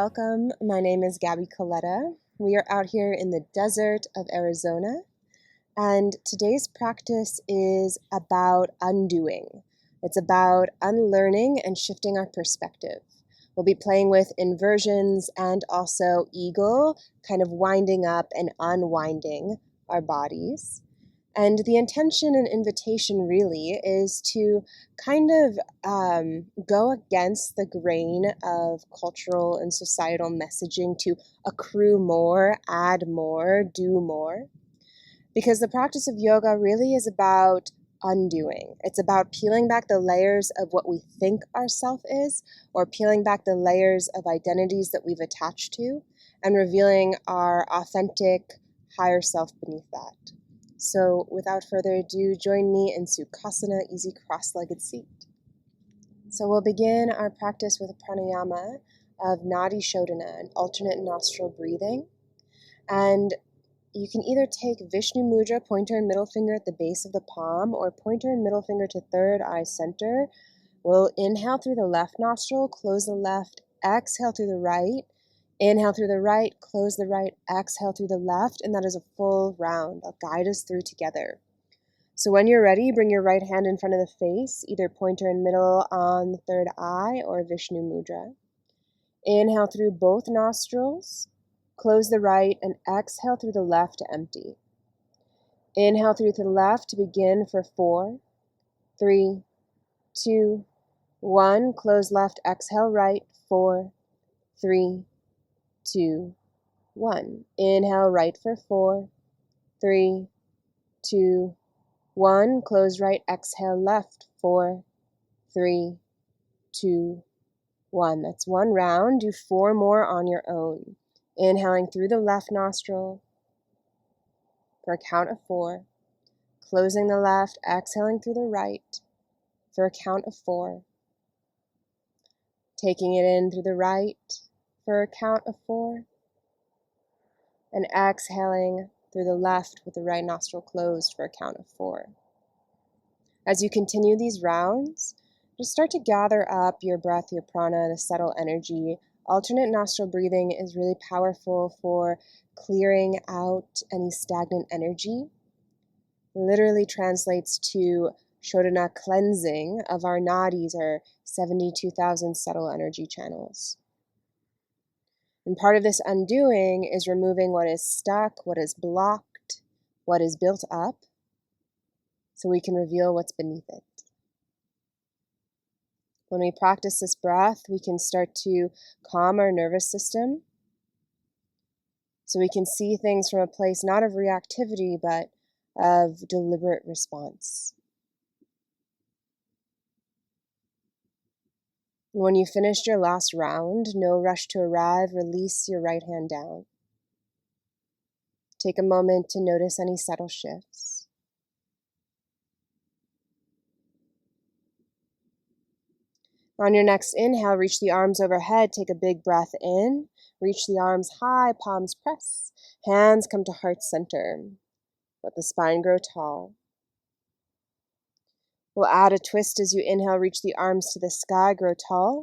Welcome. My name is Gabby Coletta. We are out here in the desert of Arizona, and today's practice is about undoing. It's about unlearning and shifting our perspective. We'll be playing with inversions and also eagle, kind of winding up and unwinding our bodies. And the intention and invitation really is to kind of go against the grain of cultural and societal messaging to accrue more, add more, do more. Because the practice of yoga really is about undoing. It's about peeling back the layers of what we think our self is, or peeling back the layers of identities that we've attached to, and revealing our authentic higher self beneath that. So without further ado, join me in Sukhasana, easy cross-legged seat. So we'll begin our practice with a pranayama of Nadi Shodhana, an alternate nostril breathing. And you can either take Vishnu Mudra, pointer and middle finger at the base of the palm, or pointer and middle finger to third eye center. We'll inhale through the left nostril, close the left, exhale through the right. Inhale through the right, close the right, exhale through the left, and that is a full round. I'll guide us through together. So when you're ready, bring your right hand in front of the face, either pointer and middle on the third eye or Vishnu Mudra. Inhale through both nostrils, close the right, and exhale through the left to empty. Inhale through the left to begin for 4, 3, 2, 1. Close left, exhale right, 4, 3, 2, 1. Inhale right for 4, 3, 2, 1. Close right, exhale left, 4, 3, 2, 1. That's one round. Do 4 more on your own. Inhaling through the left nostril for a count of 4. Closing the left, exhaling through the right for a count of 4. Taking it in through the right for a count of 4. And exhaling through the left with the right nostril closed for a count of 4. As you continue these rounds, just start to gather up your breath, your prana, the subtle energy. Alternate nostril breathing is really powerful for clearing out any stagnant energy. It literally translates to Shodhana cleansing of our nadis, or 72,000 subtle energy channels. And part of this undoing is removing what is stuck, what is blocked, what is built up, so we can reveal what's beneath it. When we practice this breath, we can start to calm our nervous system, so we can see things from a place not of reactivity, but of deliberate response. When you finished your last round, no rush to arrive, release your right hand down. Take a moment to notice any subtle shifts. On your next inhale, reach the arms overhead. Take a big breath in. Reach the arms high, palms press. Hands come to heart center. Let the spine grow tall. We'll add a twist as you inhale. Reach the arms to the sky, grow tall.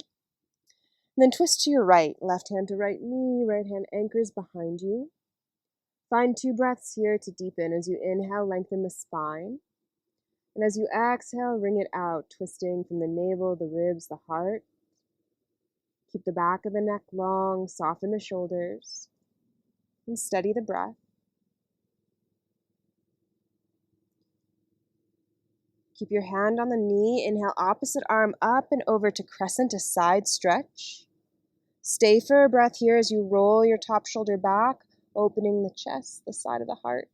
And then twist to your right. Left hand to right knee. Right hand anchors behind you. Find 2 breaths here to deepen. As you inhale, lengthen the spine. And as you exhale, wring it out, twisting from the navel, the ribs, the heart. Keep the back of the neck long, soften the shoulders, and steady the breath. Keep your hand on the knee. Inhale, opposite arm up and over to crescent, a side stretch. Stay for a breath here as you roll your top shoulder back, opening the chest, the side of the heart.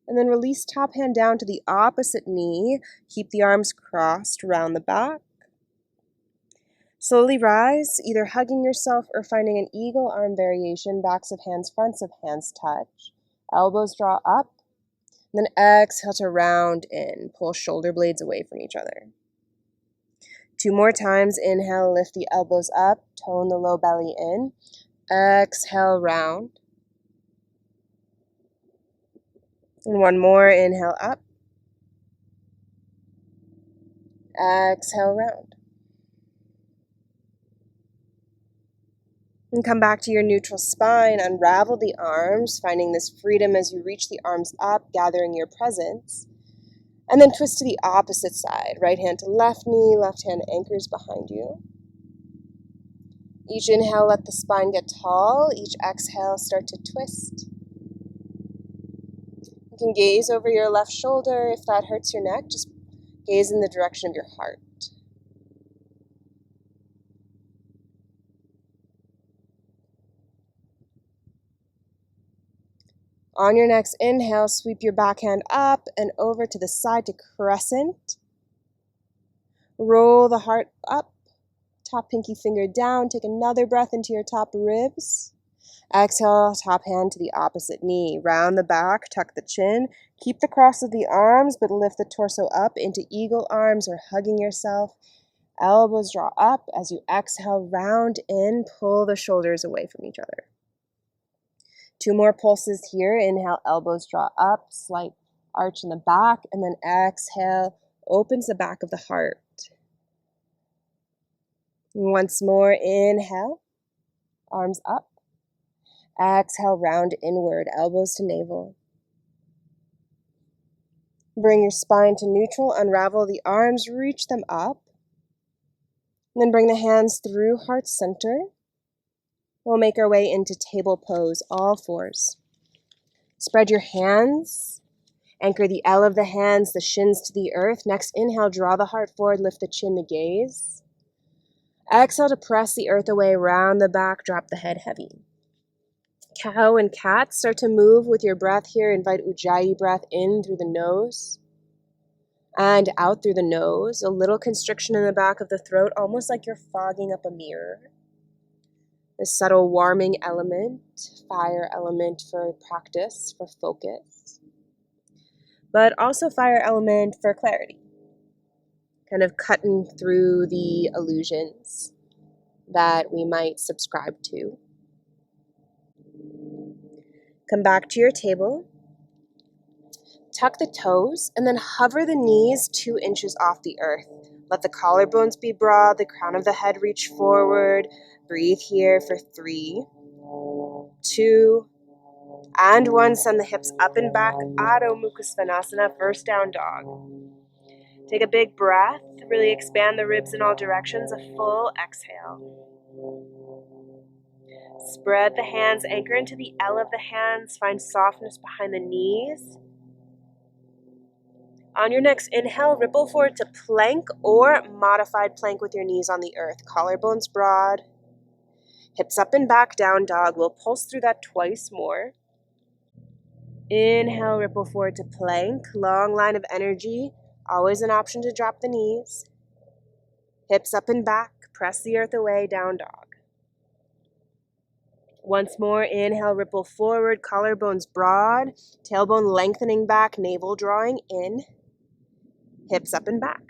And then release top hand down to the opposite knee. Keep the arms crossed around the back. Slowly rise, either hugging yourself or finding an eagle arm variation, backs of hands, fronts of hands touch. Elbows draw up. And then exhale to round in. Pull shoulder blades away from each other. 2 more times. Inhale, lift the elbows up, tone the low belly in. Exhale, round. And 1 more. Inhale up. Exhale, round. And come back to your neutral spine, unravel the arms, finding this freedom as you reach the arms up, gathering your presence. And then twist to the opposite side, right hand to left knee, left hand anchors behind you. Each inhale, let the spine get tall. Each exhale, start to twist. You can gaze over your left shoulder. If that hurts your neck, just gaze in the direction of your heart. On your next inhale, sweep your backhand up and over to the side to crescent. Roll the heart up, top pinky finger down. Take another breath into your top ribs. Exhale, top hand to the opposite knee. Round the back, tuck the chin. Keep the cross of the arms, but lift the torso up into eagle arms or hugging yourself. Elbows draw up. As you exhale, round in, pull the shoulders away from each other. 2 more pulses here. Inhale, elbows draw up, slight arch in the back, and then exhale, opens the back of the heart. Once more, inhale, arms up. Exhale, round inward, elbows to navel. Bring your spine to neutral, unravel the arms, reach them up. And then bring the hands through heart center. We'll make our way into table pose, all fours. Spread your hands. Anchor the L of the hands, the shins to the earth. Next inhale, draw the heart forward, lift the chin, the gaze. Exhale to press the earth away, round the back, drop the head heavy. Cow and cat, start to move with your breath here. Invite Ujjayi breath in through the nose and out through the nose. A little constriction in the back of the throat, almost like you're fogging up a mirror. This subtle warming element, fire element for practice, for focus, but also fire element for clarity, kind of cutting through the illusions that we might subscribe to. Come back to your table, tuck the toes, and then hover the knees 2 inches off the earth. Let the collarbones be broad, the crown of the head reach forward. Breathe here for 3, 2, and 1. Send the hips up and back. Adho Mukha Svanasana, first down dog. Take a big breath. Really expand the ribs in all directions. A full exhale. Spread the hands, anchor into the L of the hands. Find softness behind the knees. On your next inhale, ripple forward to plank or modified plank with your knees on the earth. Collarbones broad. Hips up and back, down dog. We'll pulse through that twice more. Inhale, ripple forward to plank. Long line of energy. Always an option to drop the knees. Hips up and back. Press the earth away, down dog. Once more, inhale, ripple forward. Collarbones broad. Tailbone lengthening back. Navel drawing in. Hips up and back.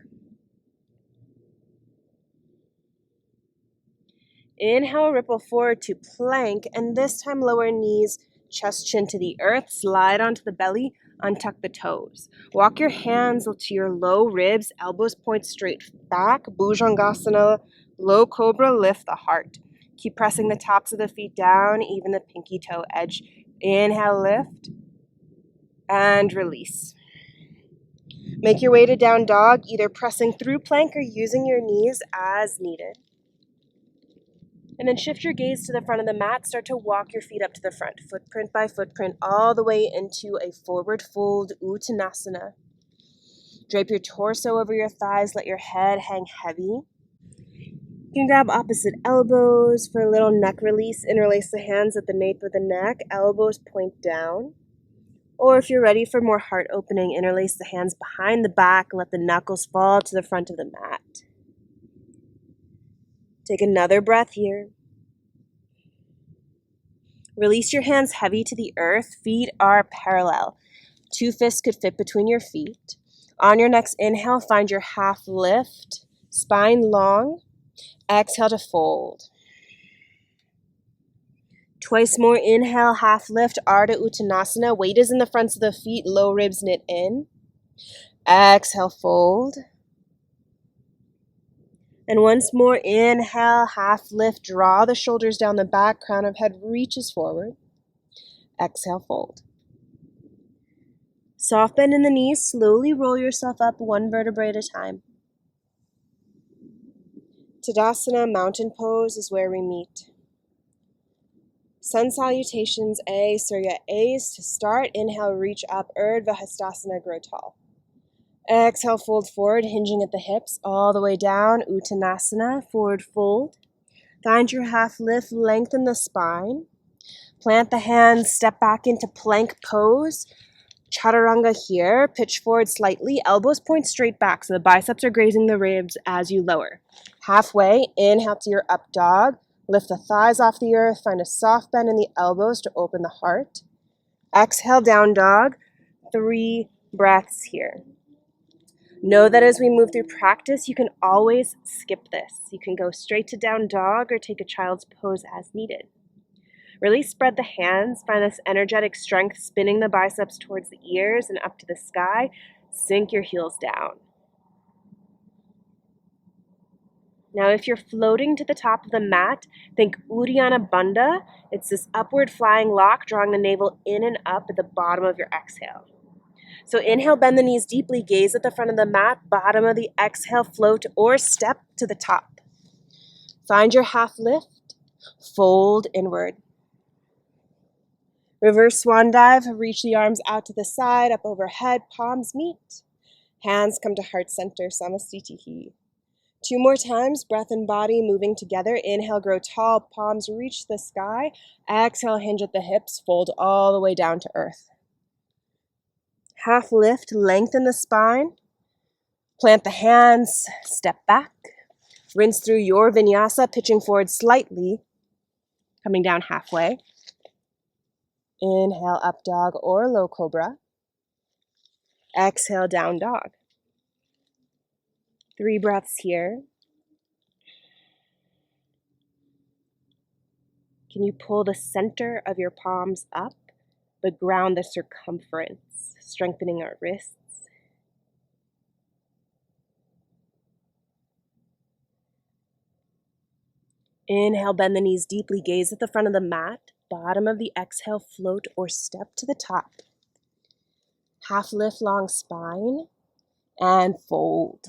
Inhale, ripple forward to plank, and this time lower knees, chest, chin to the earth, slide onto the belly, untuck the toes. Walk your hands to your low ribs, elbows point straight back, Bhujangasana, low cobra, lift the heart. Keep pressing the tops of the feet down, even the pinky toe edge. Inhale, lift, and release. Make your way to down dog, either pressing through plank or using your knees as needed. And then shift your gaze to the front of the mat. Start to walk your feet up to the front, footprint by footprint, all the way into a forward fold Uttanasana. Drape your torso over your thighs. Let your head hang heavy. You can grab opposite elbows for a little neck release. Interlace the hands at the nape of the neck. Elbows point down. Or if you're ready for more heart opening, interlace the hands behind the back. Let the knuckles fall to the front of the mat. Take another breath here. Release your hands heavy to the earth. Feet are parallel. 2 fists could fit between your feet. On your next inhale, find your half lift. Spine long. Exhale to fold. Twice more. Inhale, half lift, Ardha Uttanasana. Weight is in the fronts of the feet. Low ribs knit in. Exhale, fold. And once more, inhale, half lift, draw the shoulders down the back, crown of head reaches forward. Exhale, fold. Soft bend in the knees, slowly roll yourself up one vertebrae at a time. Tadasana, mountain pose, is where we meet. Sun salutations, A, Surya A's to start. Inhale, reach up, Urdhva Hastasana, grow tall. Exhale, fold forward, hinging at the hips, all the way down, Uttanasana, forward fold. Find your half lift, lengthen the spine. Plant the hands, step back into plank pose. Chaturanga here, pitch forward slightly, elbows point straight back, so the biceps are grazing the ribs as you lower. Halfway, inhale to your up dog. Lift the thighs off the earth, find a soft bend in the elbows to open the heart. Exhale, down dog. 3 breaths here. Know that as we move through practice, you can always skip this. You can go straight to down dog or take a child's pose as needed. Really spread the hands, find this energetic strength, spinning the biceps towards the ears and up to the sky. Sink your heels down. Now, if you're floating to the top of the mat, think Uddiyana Bandha. It's this upward flying lock, drawing the navel in and up at the bottom of your exhale. So inhale, bend the knees deeply, gaze at the front of the mat, bottom of the exhale, float or step to the top. Find your half lift, fold inward. Reverse swan dive, reach the arms out to the side, up overhead, palms meet. Hands come to heart center, Samastitihi. 2 more times, breath and body moving together. Inhale, grow tall, palms reach the sky. Exhale, hinge at the hips, fold all the way down to earth. Half lift, lengthen the spine. Plant the hands, step back. Rinse through your vinyasa, pitching forward slightly, coming down halfway. Inhale, up dog or low cobra. Exhale, down dog. 3 breaths here. Can you pull the center of your palms up, but ground the circumference, strengthening our wrists? Inhale, bend the knees deeply, gaze at the front of the mat. Bottom of the exhale, float or step to the top. Half lift, long spine, and fold.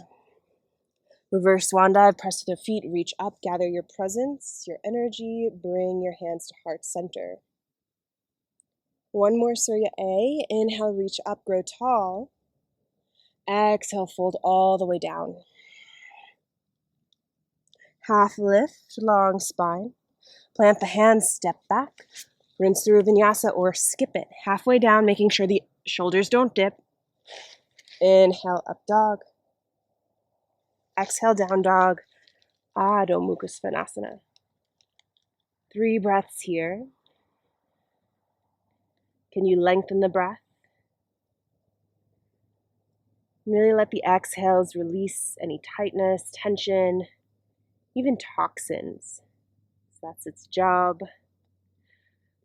Reverse swan dive, press to the feet, reach up, gather your presence, your energy, bring your hands to heart center. 1 more Surya A. Inhale, reach up, grow tall. Exhale, fold all the way down. Half lift, long spine. Plant the hands, step back. Rinse through a vinyasa or skip it. Halfway down, making sure the shoulders don't dip. Inhale, up dog. Exhale, down dog. Adho Mukha Svanasana. 3 breaths here. Can you lengthen the breath? Really let the exhales release any tightness, tension, even toxins. So that's its job.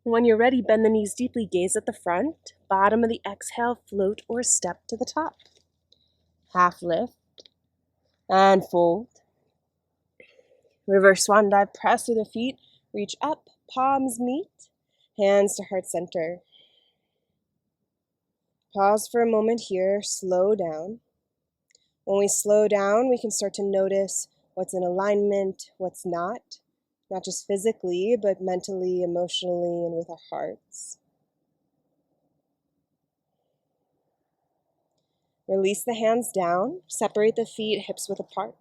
When you're ready, bend the knees deeply, gaze at the front. Bottom of the exhale, float or step to the top. Half lift and fold. Reverse swan dive, press through the feet, reach up, palms meet, hands to heart center. Pause for a moment here, slow down. When we slow down, we can start to notice what's in alignment, what's not just physically, but mentally, emotionally, and with our hearts. Release the hands down, separate the feet, hips width apart.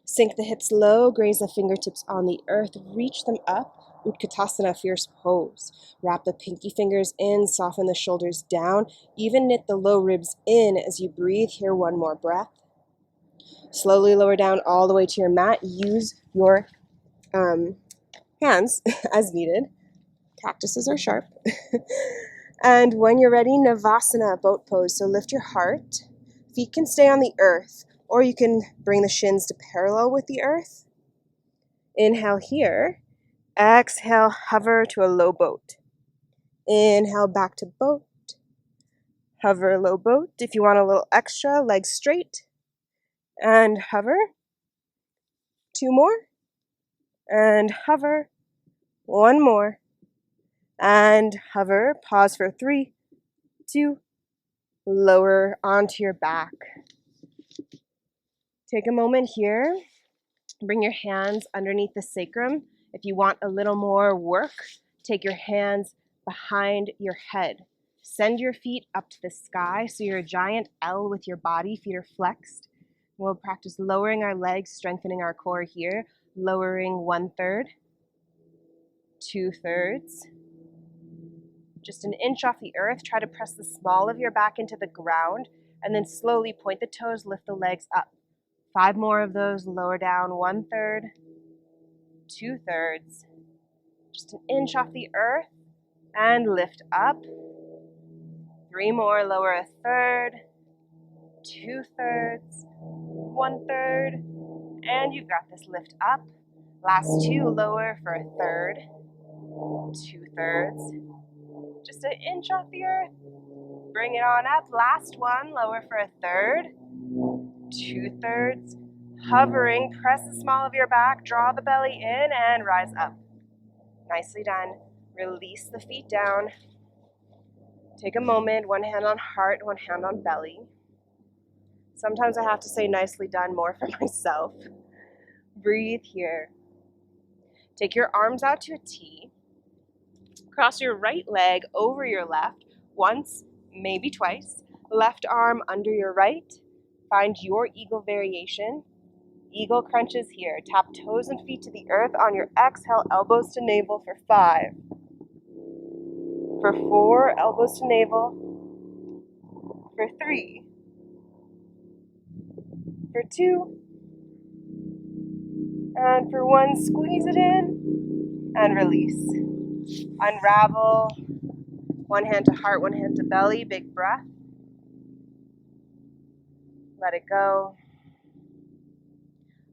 Sink the hips low, graze the fingertips on the earth, reach them up, Utkatasana, fierce pose. Wrap the pinky fingers in, soften the shoulders down, even knit the low ribs in as you breathe. Here, 1 more breath. Slowly lower down all the way to your mat. Use your hands as needed. Cactuses are sharp. And when you're ready, Navasana, boat pose. So lift your heart. Feet can stay on the earth, or you can bring the shins to parallel with the earth. Inhale here. Exhale, hover to a low boat. Inhale, back to boat. Hover, low boat. If you want a little extra, legs straight. And hover. 2 more. And hover. 1 more. And hover. Pause for 3, 2. Lower onto your back. Take a moment here. Bring your hands underneath the sacrum. If you want a little more work, take your hands behind your head. Send your feet up to the sky so you're a giant L with your body. Feet are flexed. We'll practice lowering our legs, strengthening our core here. Lowering 1/3, 2/3. Just an inch off the earth. Try to press the small of your back into the ground and then slowly point the toes, lift the legs up. 5 more of those. Lower down 1/3, 2/3. Just an inch off the earth and lift up. 3 more. Lower 1/3, 2/3, 1/3. And you've got this. Lift up. Last 2. Lower for 1/3, 2/3. Just an inch off the earth. Bring it on up. Last one. Lower for 1/3, 2/3. Hovering. Press the small of your back. Draw the belly in and rise up. Nicely done. Release the feet down. Take a moment. One hand on heart, one hand on belly. Sometimes I have to say nicely done more for myself. Breathe here. Take your arms out to a T. Cross your right leg over your left. Once, maybe twice. Left arm under your right. Find your eagle variation. Eagle crunches here. Tap toes and feet to the earth on your exhale, elbows to navel for 5. For 4, elbows to navel. For 3. For 2. And for 1, squeeze it in and release. Unravel. One hand to heart, one hand to belly. Big breath. Let it go.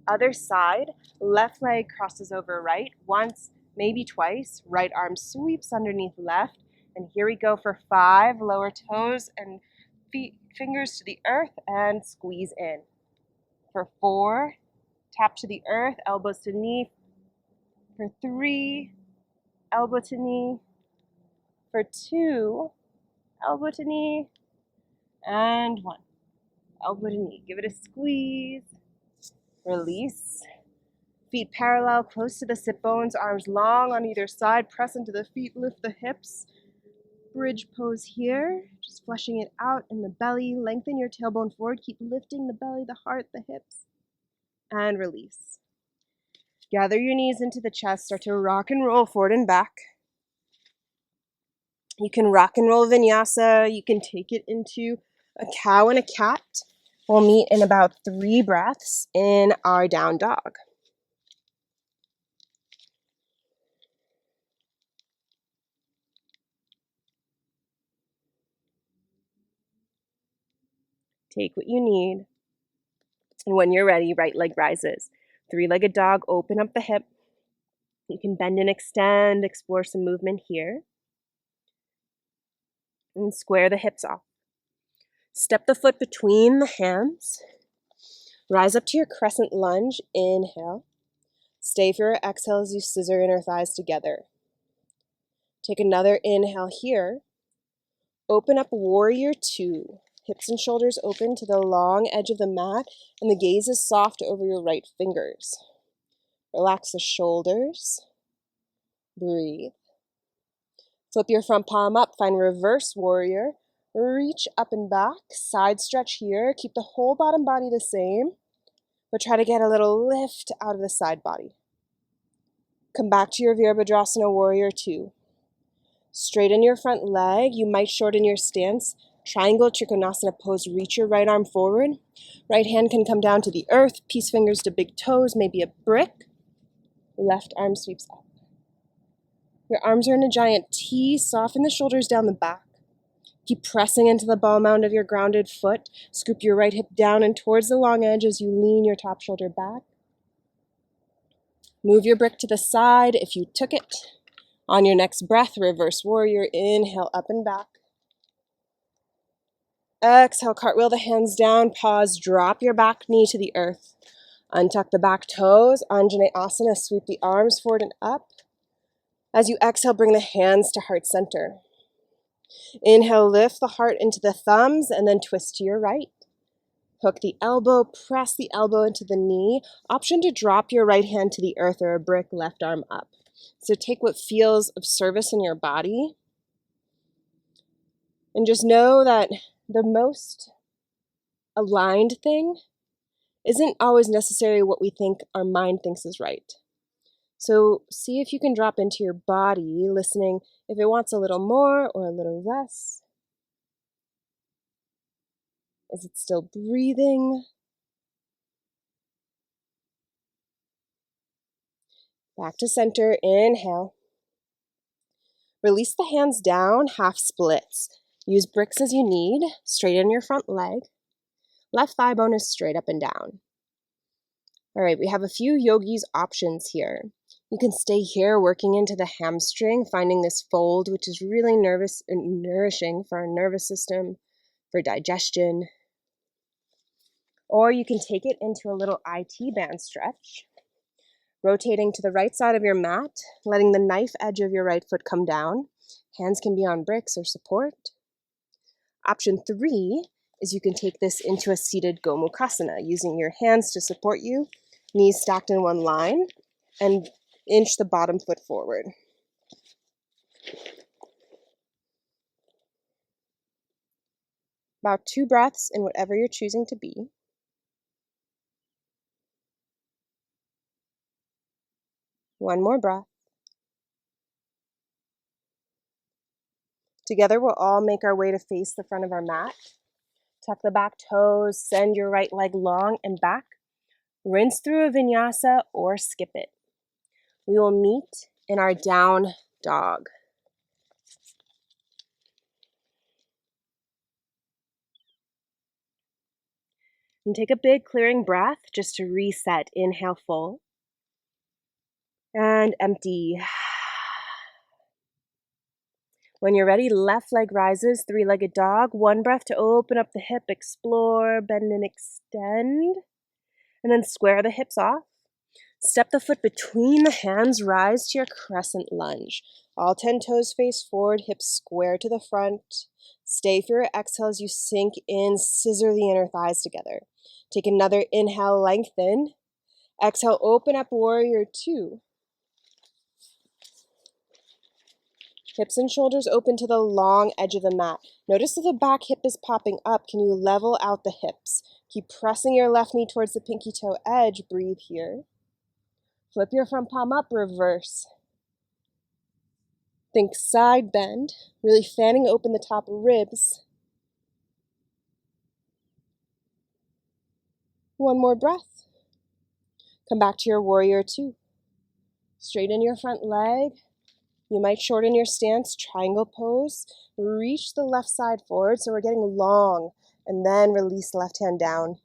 Other side. Left leg crosses over right. Once, maybe twice. Right arm sweeps underneath left. And here we go for 5. Lower toes and feet, fingers to the earth and squeeze in. For 4, tap to the earth, elbows to knee. For 3, elbow to knee. For 2, elbow to knee. And 1, elbow to knee. Give it a squeeze. Release. Feet parallel, close to the sit bones, arms long on either side. Press into the feet, lift the hips. Bridge pose here, just flushing it out in the belly. Lengthen your tailbone forward. Keep lifting the belly, the heart, the hips. And release. Gather your knees into the chest. Start to rock and roll forward and back. You can rock and roll vinyasa. You can take it into a cow and a cat. We'll meet in about 3 breaths in our down dog. Take what you need. And when you're ready, right leg rises. 3-legged dog, open up the hip. You can bend and extend, explore some movement here. And square the hips off. Step the foot between the hands. Rise up to your crescent lunge. Inhale. Stay for your exhale as you scissor inner thighs together. Take another inhale here. Open up warrior 2. Hips and shoulders open to the long edge of the mat, and the gaze is soft over your right fingers. Relax the shoulders. Breathe. Flip your front palm up. Find reverse warrior. Reach up and back. Side stretch here. Keep the whole bottom body the same, but try to get a little lift out of the side body. Come back to your Virabhadrasana warrior 2. Straighten your front leg. You might shorten your stance. Triangle Trikonasana pose. Reach your right arm forward. Right hand can come down to the earth. Peace fingers to big toes, maybe a brick. Left arm sweeps up. Your arms are in a giant T. Soften the shoulders down the back. Keep pressing into the ball mound of your grounded foot. Scoop your right hip down and towards the long edge as you lean your top shoulder back. Move your brick to the side if you took it. On your next breath, reverse warrior. Inhale, up and back. Exhale, cartwheel the hands down. Pause, drop your back knee to the earth. Untuck the back toes, Anjaneyasana, sweep the arms forward and up. As you exhale, bring the hands to heart center. Inhale, lift the heart into the thumbs and then twist to your right. Hook the elbow, press the elbow into the knee. Option to drop your right hand to the earth or a brick, left arm up. So take what feels of service in your body. And just know that the most aligned thing isn't always necessarily what we think our mind thinks is right. So see if you can drop into your body, listening if it wants a little more or a little less. Is it still breathing? Back to center, inhale. Release the hands down, half splits. Use bricks as you need, straighten your front leg. Left thigh bone is straight up and down. All right, we have a few yogis options here. You can stay here working into the hamstring, finding this fold, which is really nourishing for our nervous system, for digestion. Or you can take it into a little IT band stretch, rotating to the right side of your mat, letting the knife edge of your right foot come down. Hands can be on bricks or support. Option 3 is you can take this into a seated Gomukhasana, using your hands to support you, knees stacked in one line, and inch the bottom foot forward. About 2 breaths in whatever you're choosing to be. One more breath. Together we'll all make our way to face the front of our mat. Tuck the back toes, send your right leg long and back. Rinse through a vinyasa or skip it. We will meet in our down dog. And take a big clearing breath just to reset. Inhale full. And empty. When you're ready, left leg rises, 3-legged dog. One breath to open up the hip, explore, bend and extend. And then square the hips off. Step the foot between the hands, rise to your crescent lunge. All 10 toes face forward, hips square to the front. Stay for your exhale as you sink in, scissor the inner thighs together. Take another inhale, lengthen. Exhale, open up, warrior 2. Hips and shoulders open to the long edge of the mat. Notice if the back hip is popping up. Can you level out the hips? Keep pressing your left knee towards the pinky toe edge. Breathe here. Flip your front palm up, reverse. Think side bend, really fanning open the top ribs. One more breath. Come back to your warrior 2. Straighten your front leg. You might shorten your stance, triangle pose. Reach the left side forward so we're getting long, and then release left hand down.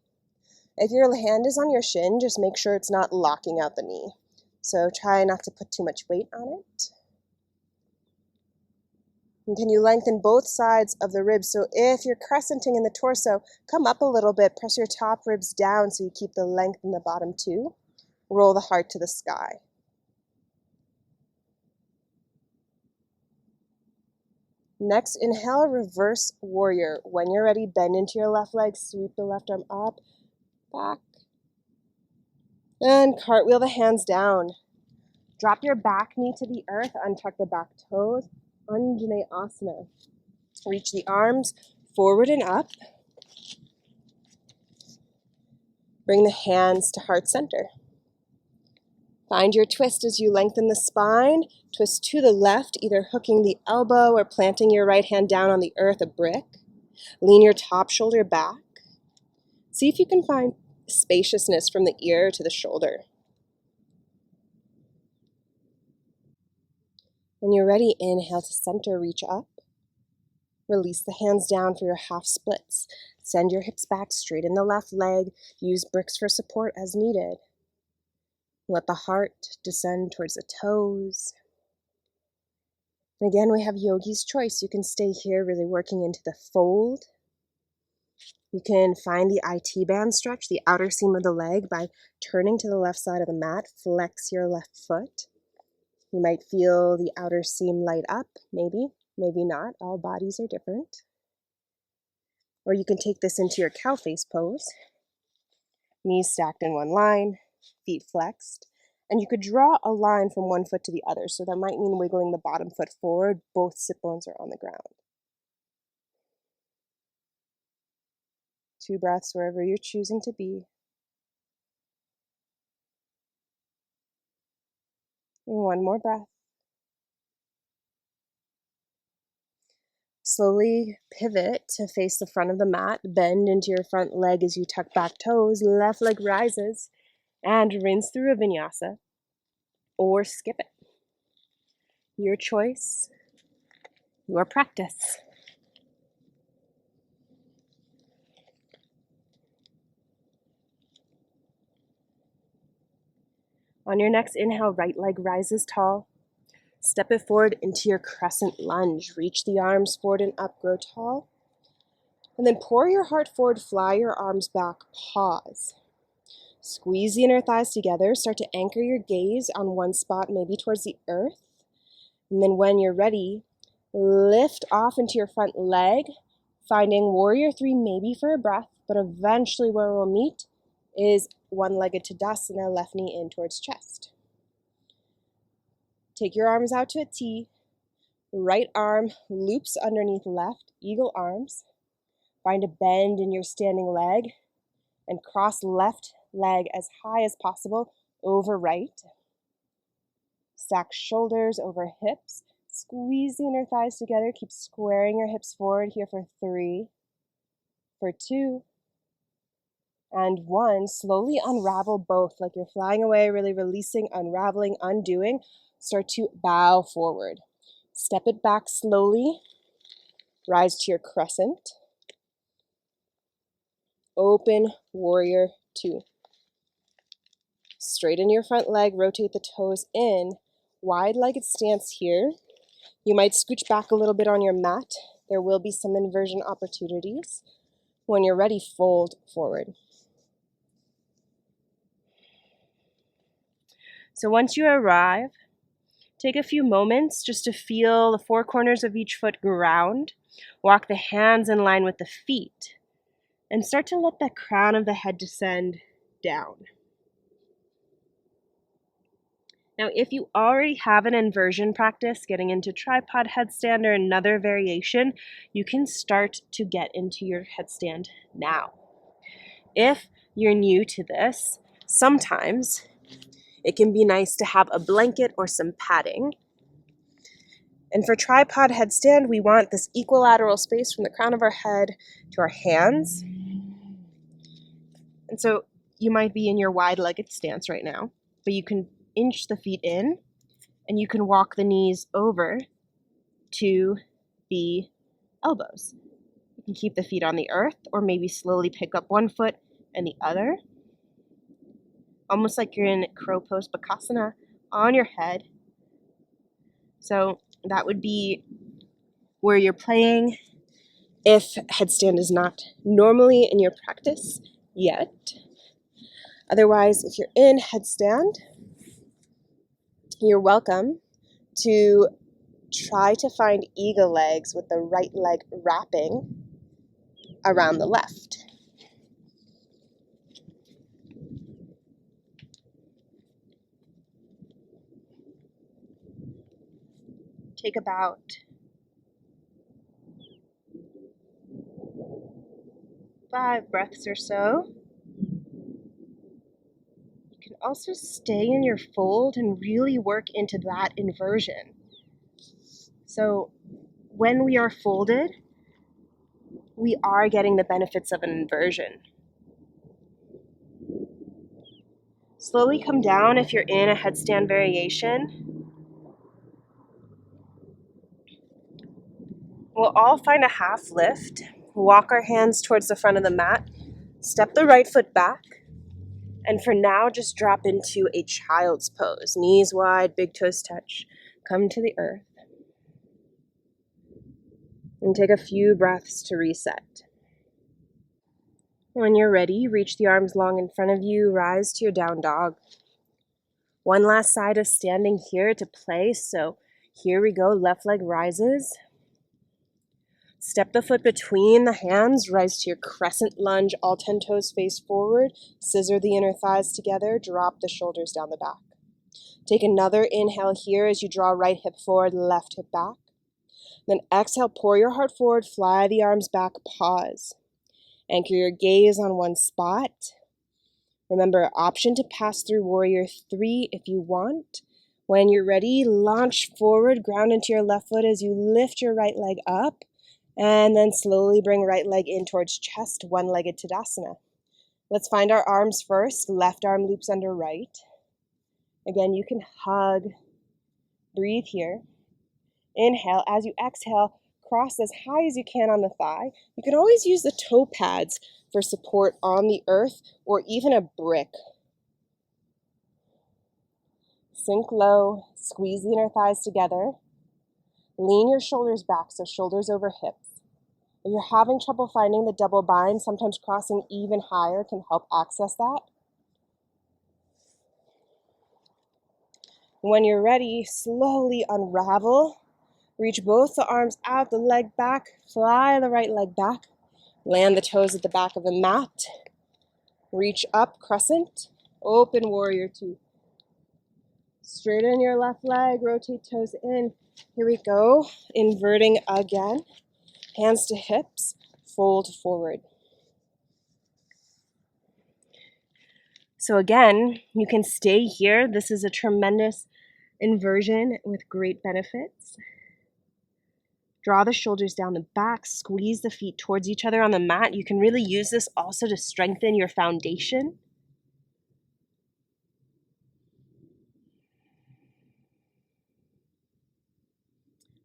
If your hand is on your shin, just make sure it's not locking out the knee. So try not to put too much weight on it. And can you lengthen both sides of the ribs? So if you're crescenting in the torso, come up a little bit, press your top ribs down so you keep the length in the bottom too. Roll the heart to the sky. Next, inhale, reverse warrior. When you're ready, bend into your left leg, sweep the left arm up, back, and cartwheel the hands down. Drop your back knee to the earth, untuck the back toes, Anjaneyasana. Reach the arms forward and up. Bring the hands to heart center. Find your twist as you lengthen the spine. Twist to the left, either hooking the elbow or planting your right hand down on the earth, a brick. Lean your top shoulder back. See if you can find spaciousness from the ear to the shoulder. When you're ready, inhale to center, reach up. Release the hands down for your half splits. Send your hips back, straighten the left leg. Use bricks for support as needed. Let the heart descend towards the toes. And again, we have yogi's choice. You can stay here really working into the fold. You can find the IT band stretch, the outer seam of the leg, by turning to the left side of the mat. Flex your left foot. You might feel the outer seam light up, maybe not. All bodies are different. Or you can take this into your cow face pose. Knees stacked in one line, feet flexed. And you could draw a line from one foot to the other. So that might mean wiggling the bottom foot forward. Both sit bones are on the ground. 2 breaths wherever you're choosing to be. And 1 more breath. Slowly pivot to face the front of the mat. Bend into your front leg as you tuck back toes. Left leg rises. And rinse through a vinyasa. Or skip it. Your choice. Your practice. On your next inhale, right leg rises tall. Step it forward into your crescent lunge. Reach the arms forward and up, grow tall. And then pour your heart forward, fly your arms back, pause. Squeeze the inner thighs together. Start to anchor your gaze on one spot, maybe towards the earth. And then when you're ready, lift off into your front leg, finding warrior 3 maybe for a breath, but eventually where we'll meet is one-legged Tadasana, left knee in towards chest. Take your arms out to a T. Right arm loops underneath left, eagle arms. Find a bend in your standing leg and cross left leg as high as possible over right. Stack shoulders over hips. Squeeze the inner thighs together. Keep squaring your hips forward here for 3, for 2, and 1. Slowly unravel both like you're flying away, really releasing, unraveling, undoing. Start to bow forward. Step it back slowly. Rise to your crescent. Open warrior 2. Straighten your front leg, rotate the toes in. Wide-legged stance here. You might scooch back a little bit on your mat. There will be some inversion opportunities. When you're ready, fold forward. So once you arrive, take a few moments just to feel the 4 corners of each foot ground. Walk the hands in line with the feet. And start to let the crown of the head descend down. Now, if you already have an inversion practice, getting into tripod headstand or another variation, you can start to get into your headstand now. If you're new to this, sometimes it can be nice to have a blanket or some padding. And for tripod headstand, we want this equilateral space from the crown of our head to our hands. And so you might be in your wide-legged stance right now, but you can inch the feet in, and you can walk the knees over to the elbows. You can keep the feet on the earth, or maybe slowly pick up one foot and the other, almost like you're in crow pose bakasana on your head. So that would be where you're playing if headstand is not normally in your practice yet. Otherwise, if you're in headstand, you're welcome to try to find eagle legs with the right leg wrapping around the left. Take about 5 breaths or so. You can also stay in your fold and really work into that inversion. So when we are folded, we are getting the benefits of an inversion. Slowly come down if you're in a headstand variation. We'll all find a half lift. Walk our hands towards the front of the mat. Step the right foot back. And for now, just drop into a child's pose. Knees wide, big toes touch. Come to the earth. And take a few breaths to reset. When you're ready, reach the arms long in front of you, rise to your down dog. One last side of standing here to play, so here we go, left leg rises. Step the foot between the hands, rise to your crescent lunge, all 10 toes face forward, scissor the inner thighs together, drop the shoulders down the back. Take another inhale here as you draw right hip forward, left hip back. Then exhale, pour your heart forward, fly the arms back, pause. Anchor your gaze on one spot. Remember, option to pass through warrior 3 if you want. When you're ready, launch forward, ground into your left foot as you lift your right leg up, and then slowly bring right leg in towards chest, one-legged Tadasana. Let's find our arms first. Left arm loops under right. Again, you can hug, breathe here. Inhale. As you exhale, cross as high as you can on the thigh. You can always use the toe pads for support on the earth or even a brick. Sink low, squeeze the inner thighs together. Lean your shoulders back, so shoulders over hips. If you're having trouble finding the double bind, sometimes crossing even higher can help access that. When you're ready, slowly unravel. Reach both the arms out, the leg back, fly the right leg back. Land the toes at the back of the mat. Reach up, crescent, open warrior 2. Straighten your left leg, rotate toes in. Here we go, inverting again. Hands to hips, fold forward. So again, you can stay here. This is a tremendous inversion with great benefits. Draw the shoulders down the back, squeeze the feet towards each other on the mat. You can really use this also to strengthen your foundation.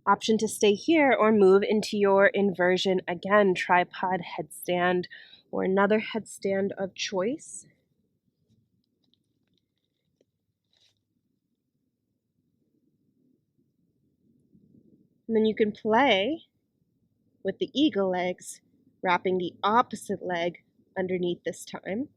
Option to stay here or move into your inversion again, tripod headstand or another headstand of choice. And then you can play with the eagle legs, wrapping the opposite leg underneath this time.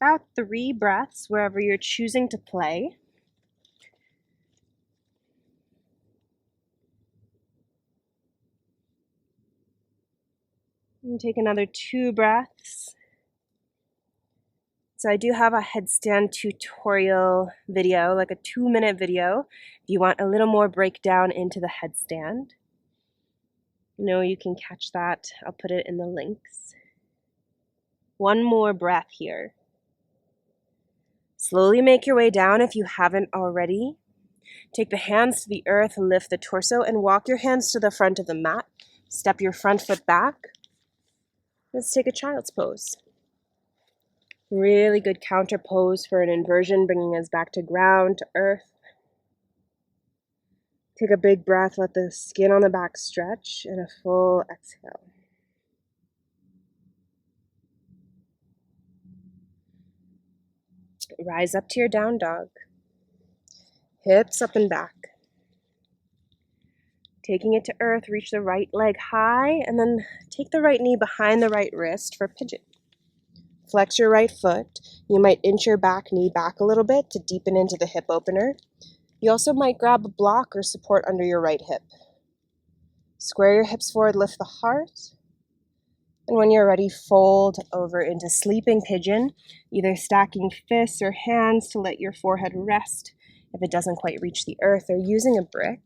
About 3 breaths wherever you're choosing to play. And take another 2 breaths. So I do have a headstand tutorial video, like a 2-minute video, if you want a little more breakdown into the headstand. You can catch that. I'll put it in the links. One more breath here. Slowly make your way down if you haven't already. Take the hands to the earth, lift the torso, and walk your hands to the front of the mat. Step your front foot back. Let's take a child's pose. Really good counter pose for an inversion, bringing us back to ground, to earth. Take a big breath, let the skin on the back stretch, and a full exhale. Rise up to your down dog. Hips up and back. Taking it to earth, reach the right leg high, and then take the right knee behind the right wrist for pigeon. Flex your right foot. You might inch your back knee back a little bit to deepen into the hip opener. You also might grab a block or support under your right hip. Square your hips forward, lift the heart. And when you're ready, fold over into sleeping pigeon, either stacking fists or hands to let your forehead rest if it doesn't quite reach the earth, or using a brick.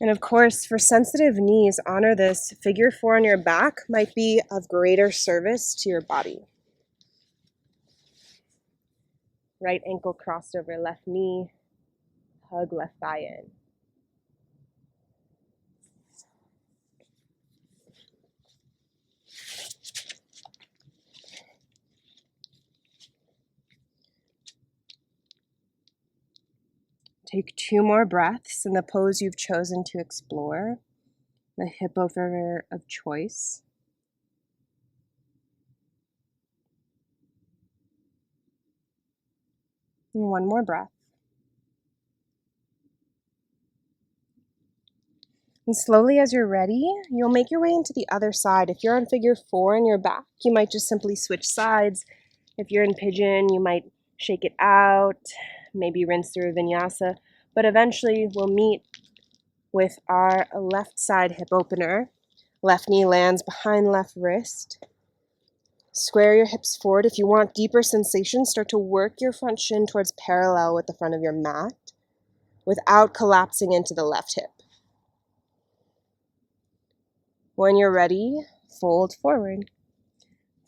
And of course, for sensitive knees, honor this. Figure 4 on your back might be of greater service to your body. Right ankle crossed over left knee, hug left thigh in. Take 2 more breaths in the pose you've chosen to explore, the hip opener of choice. And 1 more breath. And slowly, as you're ready, you'll make your way into the other side. If you're on figure 4 in your back, you might just simply switch sides. If you're in pigeon, you might shake it out, maybe rinse through Vinyasa. But eventually, we'll meet with our left side hip opener. Left knee lands behind left wrist. Square your hips forward. If you want deeper sensation, start to work your front shin towards parallel with the front of your mat without collapsing into the left hip. When you're ready, fold forward.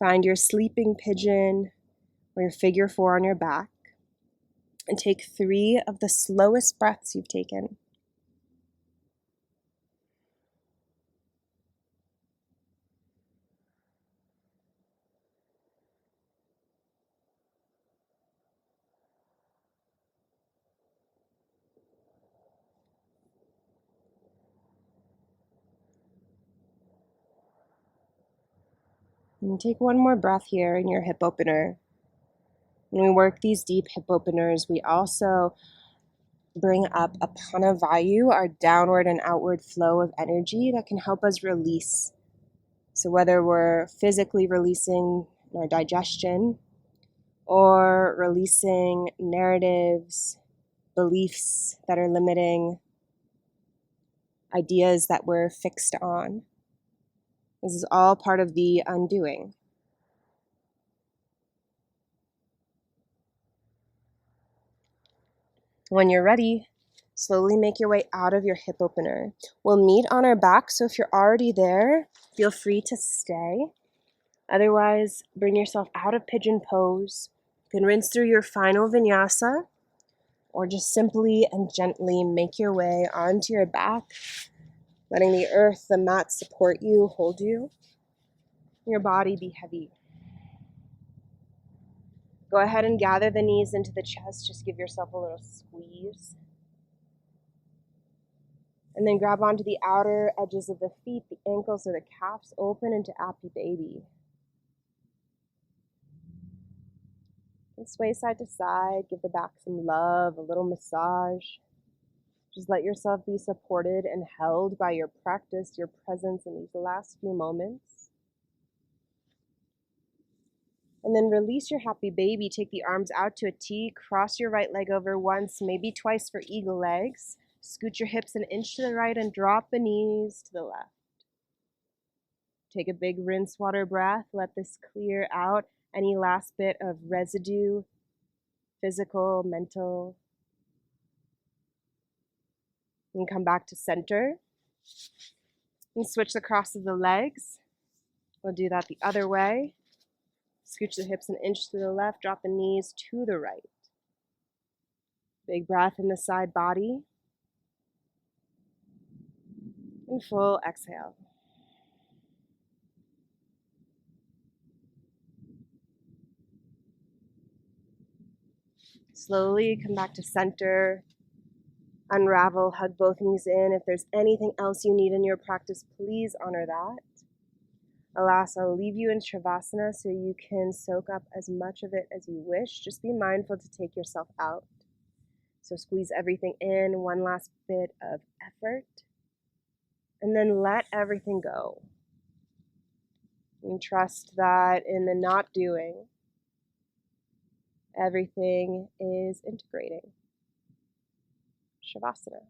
Find your sleeping pigeon or your figure 4 on your back and take 3 of the slowest breaths you've taken. And take one more breath here in your hip opener. When we work these deep hip openers, we also bring up Apana Vayu, our downward and outward flow of energy that can help us release. So whether we're physically releasing our digestion or releasing narratives, beliefs that are limiting, ideas that we're fixed on. This is all part of the undoing. When you're ready, slowly make your way out of your hip opener. We'll meet on our back, so if you're already there, feel free to stay. Otherwise, bring yourself out of pigeon pose. You can rinse through your final vinyasa, or just simply and gently make your way onto your back, letting the earth, the mat support you, hold you, your body be heavy. Go ahead and gather the knees into the chest. Just give yourself a little squeeze. And then grab onto the outer edges of the feet, the ankles or the calves, open into Happy Baby. And sway side to side, give the back some love, a little massage. Just let yourself be supported and held by your practice, your presence in these last few moments. And then release your Happy Baby. Take the arms out to a T. Cross your right leg over once, maybe twice for eagle legs. Scoot your hips an inch to the right and drop the knees to the left. Take a big rinse water breath. Let this clear out any last bit of residue, physical, mental. And come back to center. And switch the cross of the legs. We'll do that the other way. Scooch the hips an inch to the left, drop the knees to the right. Big breath in the side body. And full exhale. Slowly come back to center. Unravel, hug both knees in. If there's anything else you need in your practice, please honor that. Alas, I'll leave you in Shavasana so you can soak up as much of it as you wish. Just be mindful to take yourself out. So squeeze everything in, one last bit of effort, and then let everything go. And trust that in the not doing, everything is integrating. Shavasana.